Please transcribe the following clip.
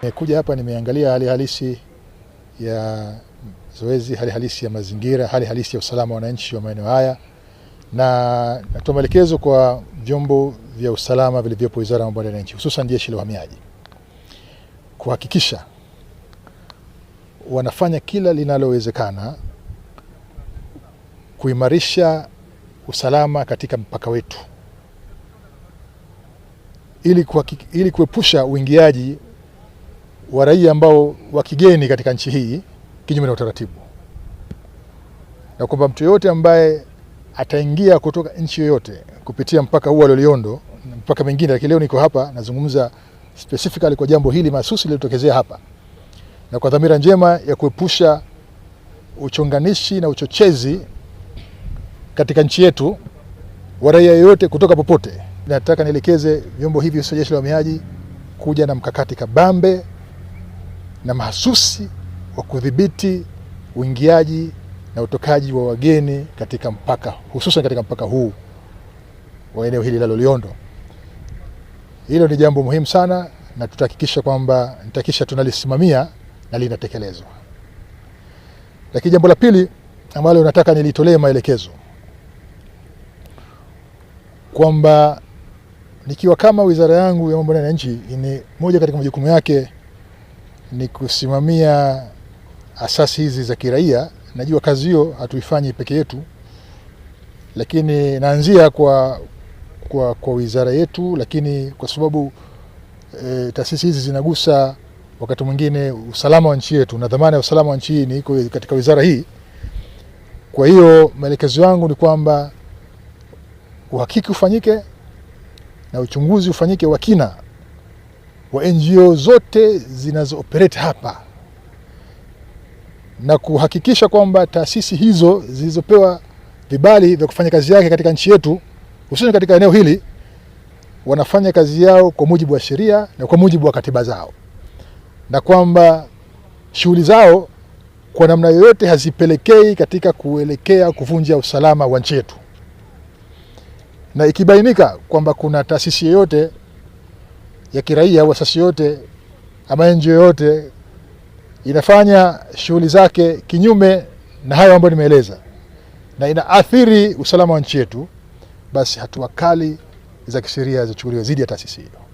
Nimekuja hapa nimeangalia hali halisi ya zoezi, hali halisi ya mazingira, hali halisi ya usalama wa wananchi wa maeneo haya, na natoa maelekezo kwa vyombo vya usalama vilivyopo Wizara ya Mambo ya Ndani, hususan Jeshi la Uhamiaji, kuhakikisha wanafanya kila linalowezekana kuimarisha usalama katika mpaka wetu ili kuepusha uingiaji wa raia ambao wa kigeni katika nchi hii kinyume na utaratibu, na kwamba mtu yote ambaye ataingia kutoka nchi yoyote kupitia mpaka huu wa Loliondo, mpaka mengine, lakini leo niko hapa nazungumza specifically kwa jambo hili mahsusi lililotokezea hapa, na kwa dhamira njema ya kuepusha uchonganishi na uchochezi katika nchi yetu wa raia yote kutoka popote. Nataka nielekeze vyombo hivi vya Jeshi la Uhamiaji kuja na mkakati kabambe na mahsusi wa kudhibiti uingiaji na utokaji wa wageni katika mpaka, hususan katika mpaka huu wa eneo hili la Loliondo. Hilo ni jambo muhimu sana, na tutahakikisha kwamba tunalisimamia na linatekelezwa. Lakini jambo la pili ambalo nataka nilitolee maelekezo, kwamba nikiwa kama wizara yangu ya mambo ya nchi, ni moja katika majukumu yake ni kusimamia asasi hizi za kiraia. Najua kazi hiyo hatuifanyi peke yetu, lakini naanzia kwa wizara yetu, lakini kwa sababu taasisi hizi zinagusa wakati mwingine usalama wa nchi yetu, na dhamana ya usalama wa nchi hii ni iko katika wizara hii. Kwa hiyo maelekezo yangu ni kwamba uhakiki ufanyike na uchunguzi ufanyike wa kina wa NGO zote zinazooperate hapa, na kuhakikisha kwamba taasisi hizo zilizopewa vibali vya kufanya kazi yake katika nchi yetu, hususan katika eneo hili, wanafanya kazi yao kwa mujibu wa sheria na kwa mujibu wa katiba zao, na kwamba shughuli zao kwa namna yoyote hazipelekei katika kuelekea kuvunja usalama wa nchi yetu. Na ikibainika kwamba kuna taasisi yoyote ya kiraia au asasi yote ama NGO yote inafanya shughuli zake kinyume na hayo ambayo nimeeleza na inaathiri usalama wa nchi yetu, basi hatua kali za kisheria zichukuliwe dhidi ya taasisi hiyo.